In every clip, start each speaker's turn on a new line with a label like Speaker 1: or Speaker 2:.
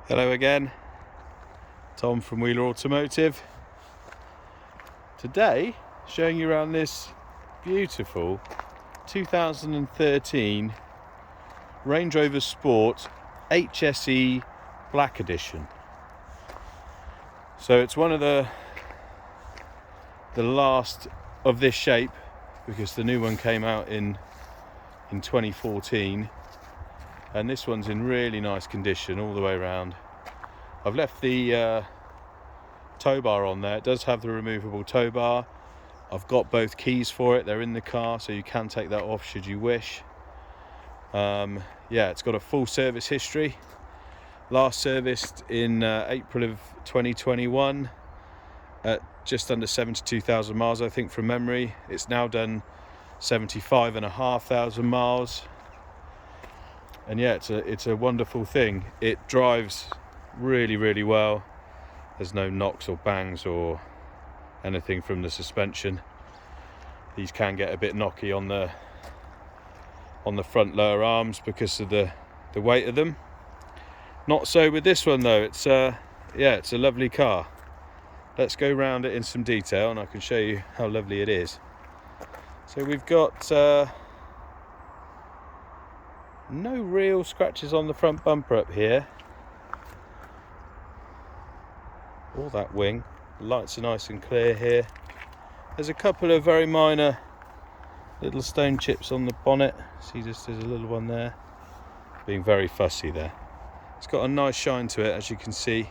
Speaker 1: Hello again, Tom from Wheeler Automotive. Today, showing you around this beautiful 2013 Range Rover Sport HSE Black Edition. So it's one of the last of this shape, because the new one came out in 2014. And this one's in really nice condition all the way around. I've left the tow bar on there. It does have the removable tow bar. I've got both keys for it. They're in the car, so you can take that off should you wish. Yeah, it's got a full service history. Last serviced in April of 2021 at just under 72,000 miles, I think, from memory. It's now done 75,500 miles. And yeah, it's a wonderful thing. It drives really well. There's no knocks or bangs or anything from the suspension. These can get a bit knocky on the front lower arms because of the weight of them. Not so with this one though. It's a lovely car. Let's go round it in some detail and I can show you how lovely it is. So we've got no real scratches on the front bumper up here, or that wing. The lights are nice and clear here. There's a couple of very minor little stone chips on the bonnet. See, just there's a little one there. Being very fussy there. It's got a nice shine to it, as you can see.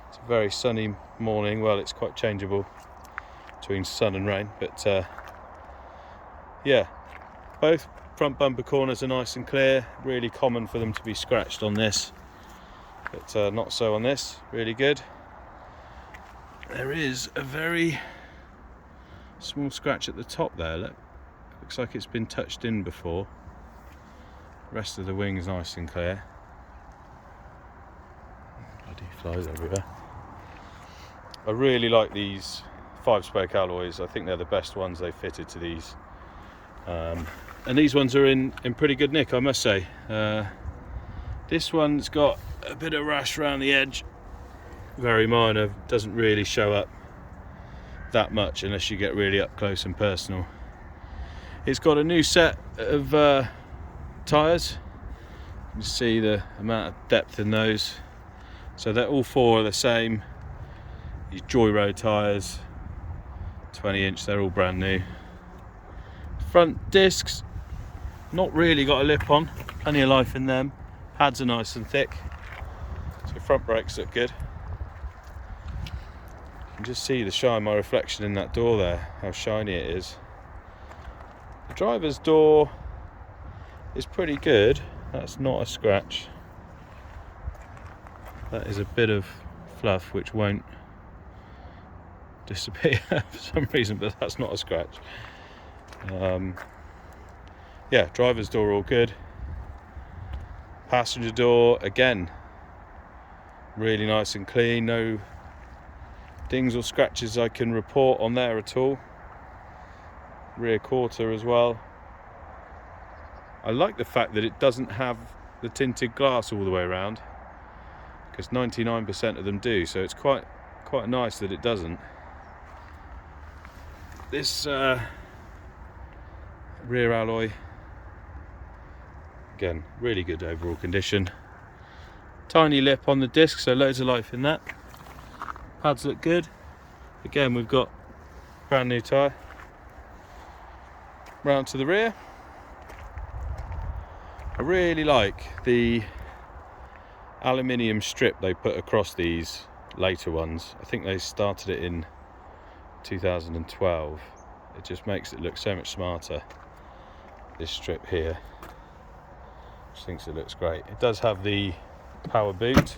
Speaker 1: It's a very sunny morning. Well, it's quite changeable between sun and rain, but yeah, both front bumper corners are nice and clear. Really common for them to be scratched on this, but not so on this. Really good. There is a very small scratch at the top there. Look, looks like it's been touched in before. The rest of the wing is nice and clear. Bloody flies everywhere. I really like these 5-spoke alloys. I think they're the best ones they fitted to these. And these ones are in pretty good nick, I must say. This one's got a bit of rash around the edge, very minor, doesn't really show up that much unless you get really up close and personal. It's got a new set of tyres. You can see the amount of depth in those. So they're all four are the same. These Joy Road tyres, 20-inch, they're all brand new. Front discs, not really got a lip on, plenty of life in them. Pads are nice and thick, so front brakes look good. You can just see the shine, my reflection in that door there, how shiny it is. The driver's door is pretty good. That's not a scratch. That is a bit of fluff which won't disappear for some reason, but that's not a scratch. Yeah, driver's door all good. Passenger door, again, really nice and clean. No dings or scratches I can report on there at all. Rear quarter as well. I like the fact that it doesn't have the tinted glass all the way around, because 99% of them do, so it's quite nice that it doesn't. This rear alloy, again, really good overall condition. Tiny lip on the disc, so loads of life in that. Pads look good. Again, we've got brand new tyre. Round to the rear. I really like the aluminium strip they put across these later ones. I think they started it in 2012. It just makes it look so much smarter, this strip here. Just thinks it looks great. It does have the power boot.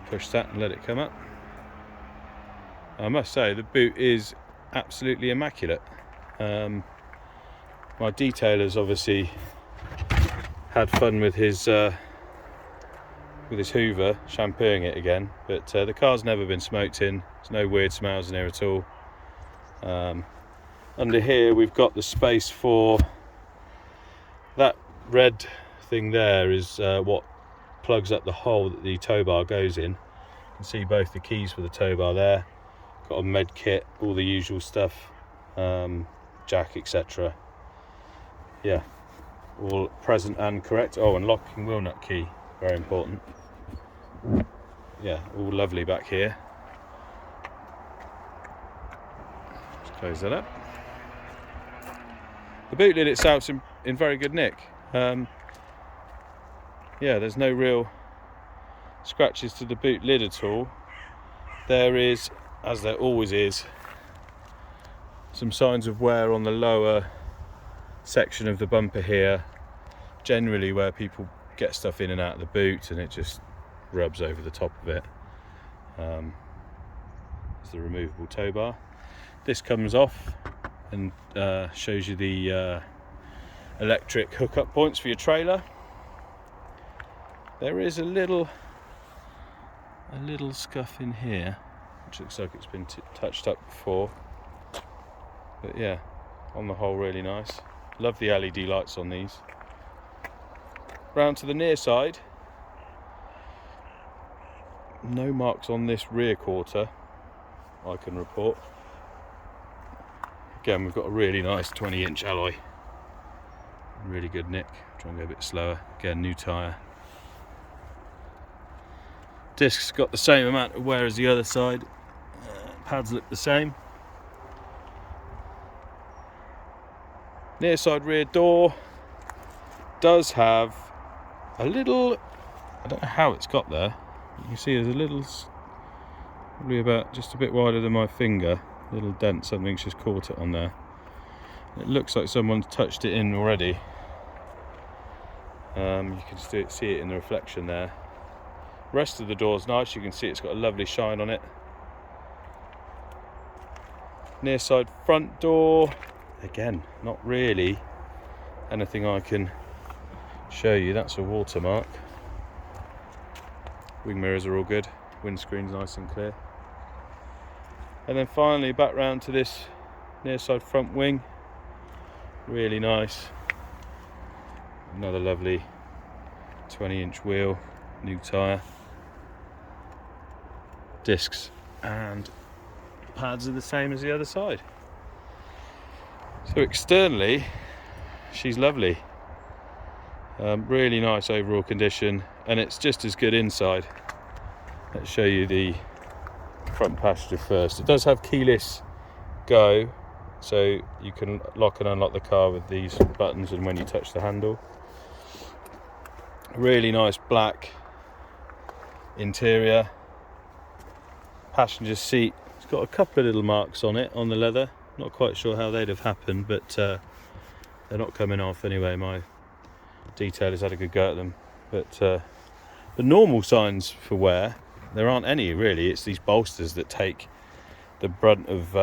Speaker 1: Push that and let it come up. I must say the boot is absolutely immaculate. My detailer's obviously had fun with his Hoover, shampooing it again, but the car's never been smoked in. There's no weird smells in here at all. Under here we've got the space for that red thing there is what plugs up the hole that the tow bar goes in. You can see both the keys for the tow bar there. Got a med kit, all the usual stuff, jack, etc. Yeah, all present and correct. Oh, and locking wheel nut key, very important. Yeah, all lovely back here. Let's close that up. The boot lid itself's in very good nick. Yeah, there's no real scratches to the boot lid at all. There is, as there always is, some signs of wear on the lower section of the bumper here, generally where people get stuff in and out of the boot and it just rubs over the top of it. It's the removable tow bar. This comes off and shows you the electric hookup points for your trailer. There is a little scuff in here, which looks like it's been touched up before. But yeah, on the whole, really nice. Love the LED lights on these. Round to the near side, no marks on this rear quarter I can report. Again, we've got a really nice 20-inch alloy, really good nick. Try and go a bit slower. Again, new tyre. Discs got the same amount of wear as the other side. Pads look the same. Near side rear door does have a little, I don't know how it's got there. You can see there's a little, probably about just a bit wider than my finger, little dent. Something's just caught it on there. It looks like someone's touched it in already. You can see it in the reflection there. Rest of the door's nice. You can see it's got a lovely shine on it. Near side front door, again, not really anything I can show you. That's a watermark. Wing mirrors are all good. Windscreen's nice and clear. And then finally back round to this near side front wing. Really nice. Another lovely 20-inch wheel, new tyre. Discs and pads are the same as the other side. So externally, she's lovely. Really nice overall condition, and it's just as good inside. Let's show you the front passenger first. It does have keyless go, so you can lock and unlock the car with these buttons and when you touch the handle. Really nice black interior. Passenger seat, it's got a couple of little marks on it on the leather. Not quite sure how they'd have happened, but they're not coming off anyway. My detailers had a good go at them. But the normal signs for wear, there aren't any really. It's these bolsters that take the brunt of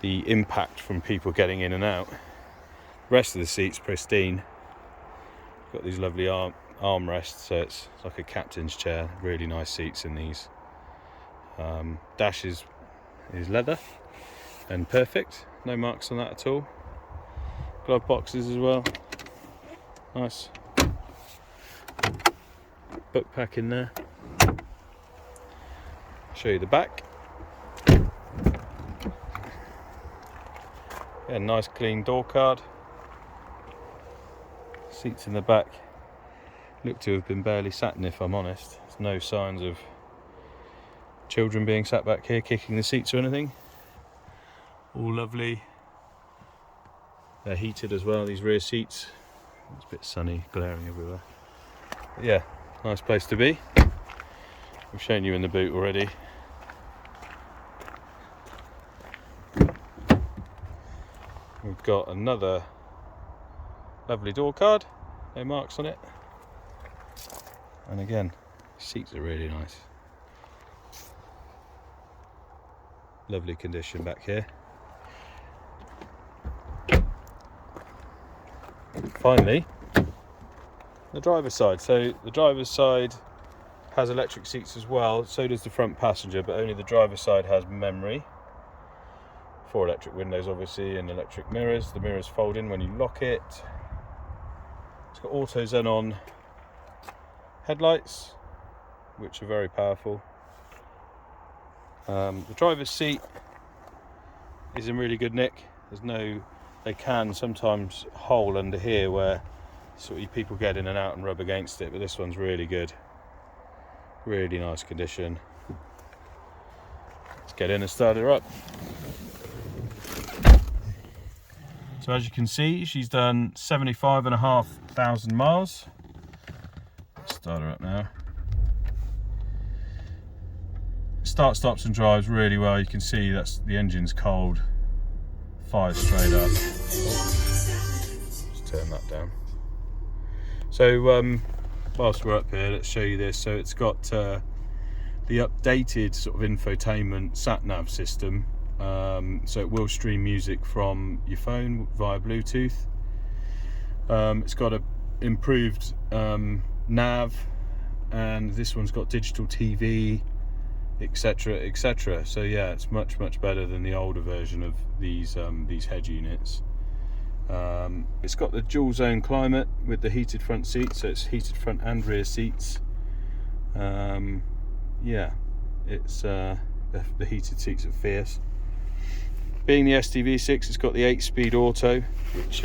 Speaker 1: the impact from people getting in and out. The rest of the seat's pristine. Got these lovely armrests, so it's like a captain's chair. Really nice seats in these. Dash is leather and perfect, no marks on that at all. Glove boxes as well, nice. Book pack in there. Show you the back. Yeah, nice clean door card. Seats in the back look to have been barely sat in, if I'm honest. There's no signs of children being sat back here kicking the seats or anything. All lovely. They're heated as well, these rear seats. It's a bit sunny, glaring everywhere. But yeah, nice place to be. I've shown you in the boot already. We've got another lovely door card, no marks on it. And again, seats are really nice. Lovely condition back here. Finally, the driver's side. So the driver's side has electric seats as well, so does the front passenger, but only the driver's side has memory. 4 electric windows obviously, and electric mirrors. The mirrors fold in when you lock it. It's got auto xenon headlights, which are very powerful. The driver's seat is in really good nick. They can sometimes hole under here where sort of people get in and out and rub against it, but this one's really good. Really nice condition. Let's get in and start her up. So as you can see, she's done 75,500 miles. Let's start her up now. Start, stops and drives really well. You can see that's the engine's cold. Fires straight up. Just turn that down. So whilst we're up here, let's show you this. So it's got the updated sort of infotainment sat nav system. So it will stream music from your phone via Bluetooth. It's got an improved nav, and this one's got digital TV, etc, etc. So yeah, it's much better than the older version of these head units. It's got the dual zone climate with the heated front seats, so it's heated front and rear seats. Yeah, it's the heated seats are fierce. Being the STV6, it's got the 8-speed auto, which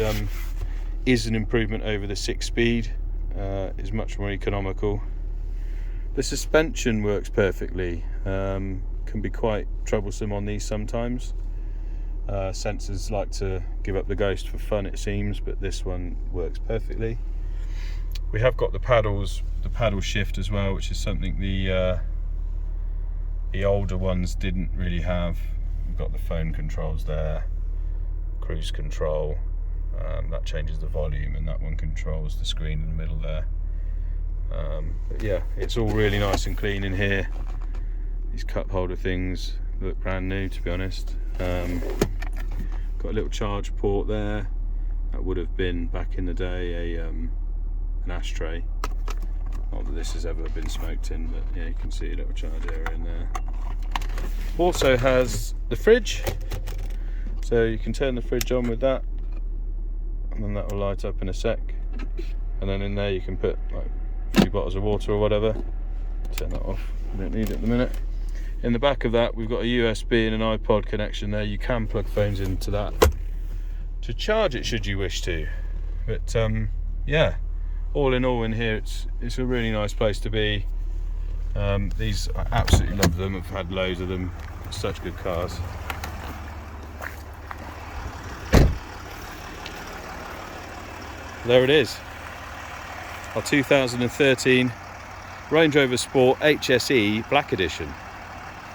Speaker 1: is an improvement over the 6-speed. Is much more economical. The suspension works perfectly. Can be quite troublesome on these sometimes. Sensors like to give up the ghost for fun, it seems, but this one works perfectly. We have got the paddles, the paddle shift as well, which is something the older ones didn't really have. We've got the phone controls there, cruise control, that changes the volume, and that one controls the screen in the middle there. But yeah, it's all really nice and clean in here. These cup holder things look brand new, to be honest. Got a little charge port there. That would have been back in the day an ashtray. Not that this has ever been smoked in, but yeah, you can see a little charge area in there. Also has the fridge, so you can turn the fridge on with that, and then that will light up in a sec. And then in there you can put like a few bottles of water or whatever. Turn that off, we don't need it at the minute. In the back of that we've got a USB and an iPod connection there. You can plug phones into that to charge it should you wish to. But yeah, all in all in here it's a really nice place to be. These, I absolutely love them. I've had loads of them. Such good cars. There it is, our 2013 Range Rover Sport HSE Black Edition.